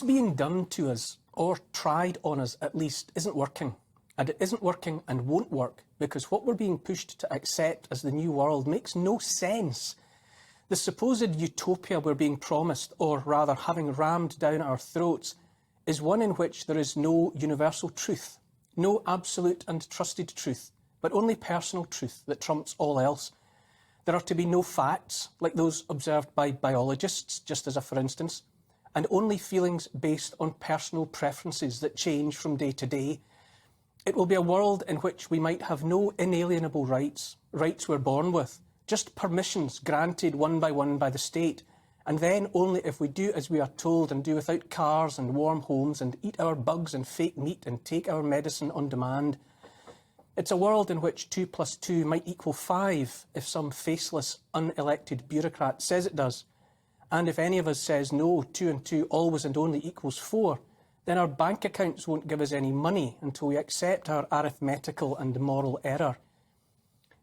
What's being done to us, or tried on us at least, isn't working. And it isn't working and won't work because what we're being pushed to accept as the new world makes no sense. The supposed utopia we're being promised, or rather having rammed down our throats, is one in which there is no universal truth, no absolute and trusted truth, but only personal truth that trumps all else. There are to be no facts, like those observed by biologists, just as a for instance, and only feelings based on personal preferences that change from day to day. It will be a world in which we might have no inalienable rights, rights we're born with, just permissions granted one by the state, and then only if we do as we are told and do without cars and warm homes and eat our bugs and fake meat and take our medicine on demand. It's a world in which 2 + 2 might equal 5 if some faceless, unelected bureaucrat says it does. And if any of us says no, 2 and 2 always and only equals 4, then our bank accounts won't give us any money until we accept our arithmetical and moral error.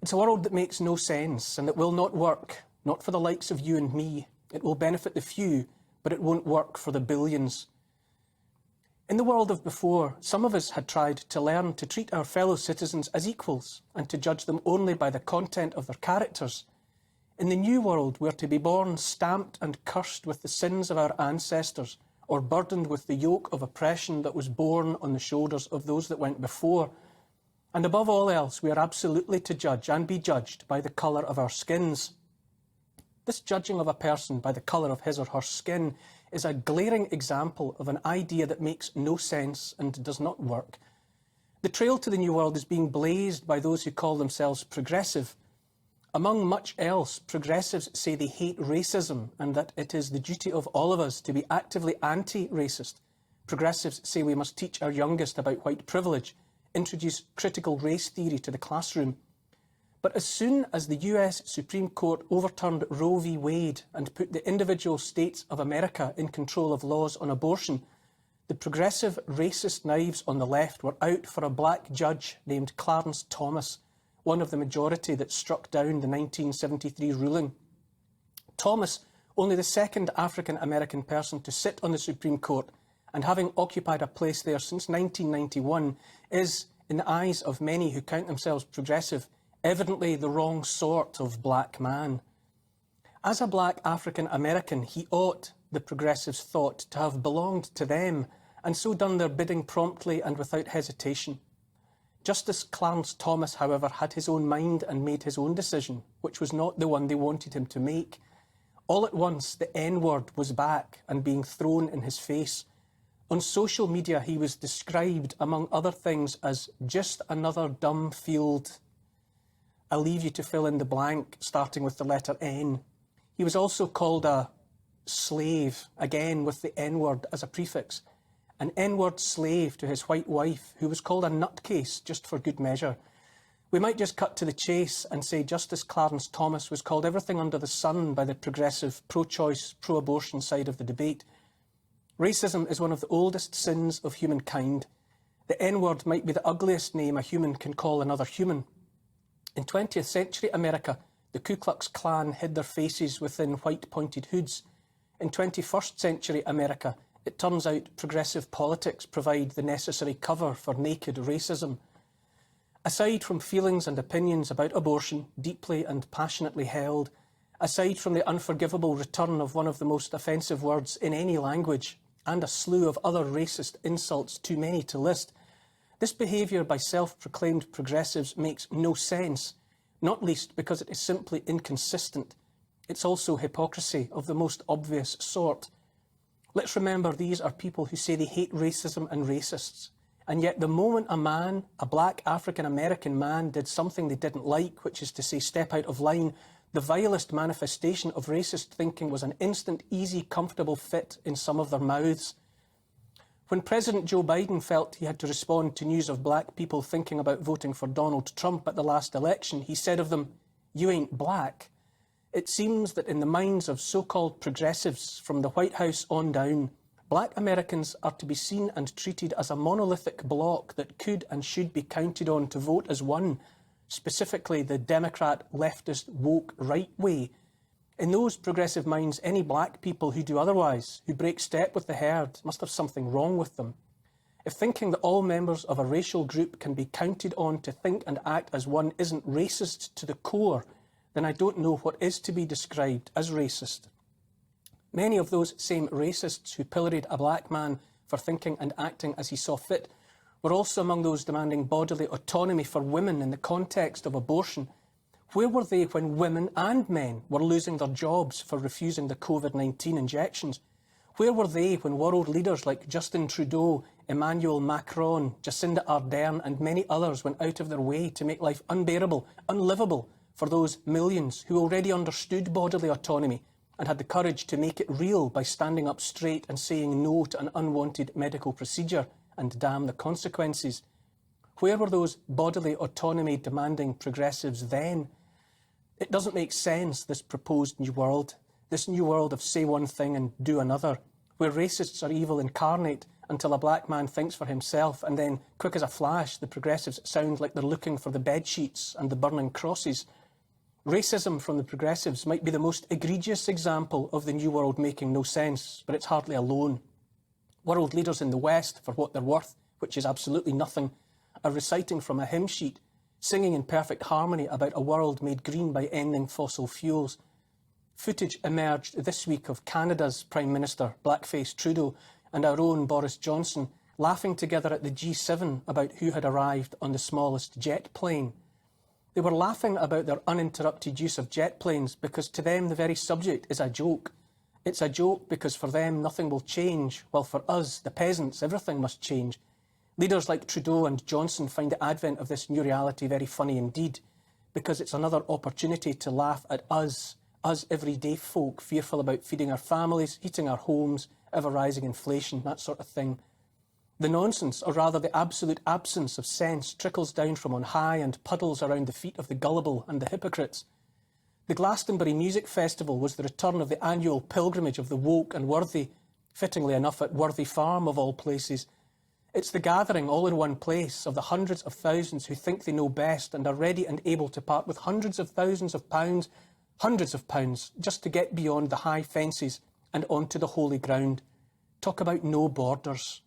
It's a world that makes no sense and that will not work, not for the likes of you and me. It will benefit the few, but it won't work for the billions. In the world of before, some of us had tried to learn to treat our fellow citizens as equals and to judge them only by the content of their characters. In the new world, we're to be born stamped and cursed with the sins of our ancestors, or burdened with the yoke of oppression that was borne on the shoulders of those that went before. And above all else, we are absolutely to judge and be judged by the colour of our skins. This judging of a person by the colour of his or her skin is a glaring example of an idea that makes no sense and does not work. The trail to the new world is being blazed by those who call themselves progressive. Among much else, progressives say they hate racism and that it is the duty of all of us to be actively anti-racist. Progressives say we must teach our youngest about white privilege, introduce critical race theory to the classroom. But as soon as the US Supreme Court overturned Roe v. Wade and put the individual states of America in control of laws on abortion, the progressive racist knives on the left were out for a black judge named Clarence Thomas, one of the majority that struck down the 1973 ruling. Thomas, only the second African-American person to sit on the Supreme Court, and having occupied a place there since 1991, is, in the eyes of many who count themselves progressive, evidently the wrong sort of black man. As a black African-American, he ought, the progressives thought, to have belonged to them, and so done their bidding promptly and without hesitation. Justice Clarence Thomas, however, had his own mind and made his own decision, which was not the one they wanted him to make. All at once, the N-word was back and being thrown in his face. On social media, he was described, among other things, as just another dumb field. I'll leave you to fill in the blank, starting with the letter N. He was also called a slave, again with the N-word as a prefix. An N-word slave to his white wife, who was called a nutcase, just for good measure. We might just cut to the chase and say Justice Clarence Thomas was called everything under the sun by the progressive, pro-choice, pro-abortion side of the debate. Racism is one of the oldest sins of humankind. The N-word might be the ugliest name a human can call another human. In 20th century America, the Ku Klux Klan hid their faces within white pointed hoods. In 21st century America, it turns out progressive politics provide the necessary cover for naked racism. Aside from feelings and opinions about abortion, deeply and passionately held, aside from the unforgivable return of one of the most offensive words in any language, and a slew of other racist insults too many to list, this behaviour by self-proclaimed progressives makes no sense, not least because it is simply inconsistent. It's also hypocrisy of the most obvious sort. Let's remember these are people who say they hate racism and racists, and yet the moment a man, a black African-American man, did something they didn't like, which is to say step out of line, the vilest manifestation of racist thinking was an instant, easy, comfortable fit in some of their mouths. When President Joe Biden felt he had to respond to news of black people thinking about voting for Donald Trump at the last election, he said of them, "You ain't black." It seems that in the minds of so-called progressives from the White House on down, black Americans are to be seen and treated as a monolithic bloc that could and should be counted on to vote as one, specifically the Democrat, leftist, woke right way. In those progressive minds, any black people who do otherwise, who break step with the herd, must have something wrong with them. If thinking that all members of a racial group can be counted on to think and act as one isn't racist to the core, then I don't know what is to be described as racist. Many of those same racists who pilloried a black man for thinking and acting as he saw fit were also among those demanding bodily autonomy for women in the context of abortion. Where were they when women and men were losing their jobs for refusing the COVID-19 injections? Where were they when world leaders like Justin Trudeau, Emmanuel Macron, Jacinda Ardern and many others went out of their way to make life unbearable, unlivable for those millions who already understood bodily autonomy and had the courage to make it real by standing up straight and saying no to an unwanted medical procedure and damn the consequences? Where were those bodily autonomy demanding progressives then? It doesn't make sense, this proposed new world of say one thing and do another, where racists are evil incarnate until a black man thinks for himself and then, quick as a flash, the progressives sound like they're looking for the bed sheets and the burning crosses. Racism from the progressives might be the most egregious example of the new world making no sense, but it's hardly alone. World leaders in the West, for what they're worth, which is absolutely nothing, are reciting from a hymn sheet, singing in perfect harmony about a world made green by ending fossil fuels. Footage emerged this week of Canada's Prime Minister, blackface Trudeau, and our own Boris Johnson laughing together at the G7 about who had arrived on the smallest jet plane. They were laughing about their uninterrupted use of jet planes because to them the very subject is a joke. It's a joke because for them nothing will change, while for us, the peasants, everything must change. Leaders like Trudeau and Johnson find the advent of this new reality very funny indeed, because it's another opportunity to laugh at us everyday folk, fearful about feeding our families, heating our homes, ever-rising inflation, that sort of thing. The nonsense, or rather the absolute absence of sense, trickles down from on high and puddles around the feet of the gullible and the hypocrites. The Glastonbury Music Festival was the return of the annual pilgrimage of the woke and worthy, fittingly enough at Worthy Farm of all places. It's the gathering all in one place of the hundreds of thousands who think they know best and are ready and able to part with hundreds of thousands of pounds, just to get beyond the high fences and onto the holy ground. Talk about no borders.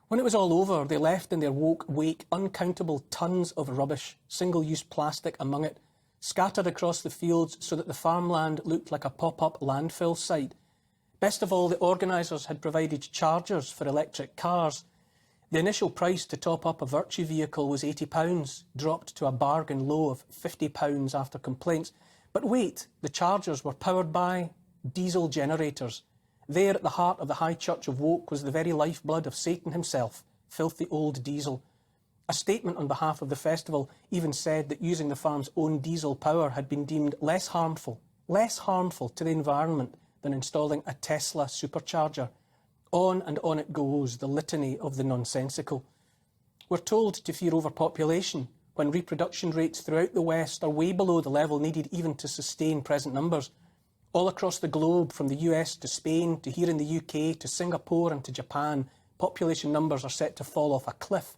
When it was all over, they left in their woke wake uncountable tons of rubbish, single-use plastic among it, scattered across the fields so that the farmland looked like a pop-up landfill site. Best of all, the organisers had provided chargers for electric cars. The initial price to top up a Virtue vehicle was £80, dropped to a bargain low of £50 after complaints. But wait, the chargers were powered by diesel generators. There at the heart of the High Church of Woke was the very lifeblood of Satan himself, filthy old diesel. A statement on behalf of the festival even said that using the farm's own diesel power had been deemed less harmful to the environment than installing a Tesla supercharger. On and on it goes, the litany of the nonsensical. We're told to fear overpopulation when reproduction rates throughout the West are way below the level needed even to sustain present numbers. All across the globe, from the US to Spain, to here in the UK, to Singapore and to Japan, population numbers are set to fall off a cliff.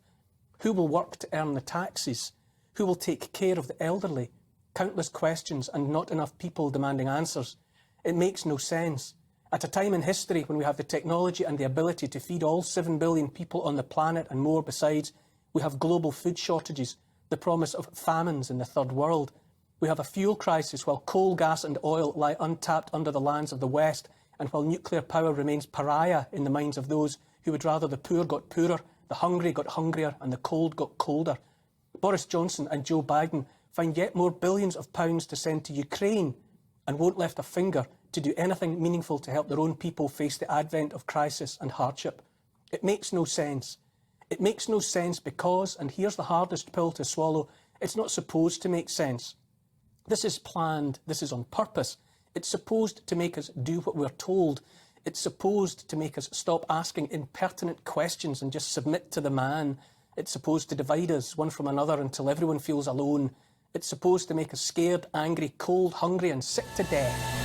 Who will work to earn the taxes? Who will take care of the elderly? Countless questions and not enough people demanding answers. It makes no sense. At a time in history when we have the technology and the ability to feed all 7 billion people on the planet and more besides, we have global food shortages, the promise of famines in the third world. We have a fuel crisis while coal, gas and oil lie untapped under the lands of the West, and while nuclear power remains pariah in the minds of those who would rather the poor got poorer, the hungry got hungrier and the cold got colder. Boris Johnson and Joe Biden find yet more billions of pounds to send to Ukraine and won't lift a finger to do anything meaningful to help their own people face the advent of crisis and hardship. It makes no sense. It makes no sense because, and here's the hardest pill to swallow, it's not supposed to make sense. This is planned, this is on purpose. It's supposed to make us do what we're told. It's supposed to make us stop asking impertinent questions and just submit to the man. It's supposed to divide us one from another until everyone feels alone. It's supposed to make us scared, angry, cold, hungry and sick to death.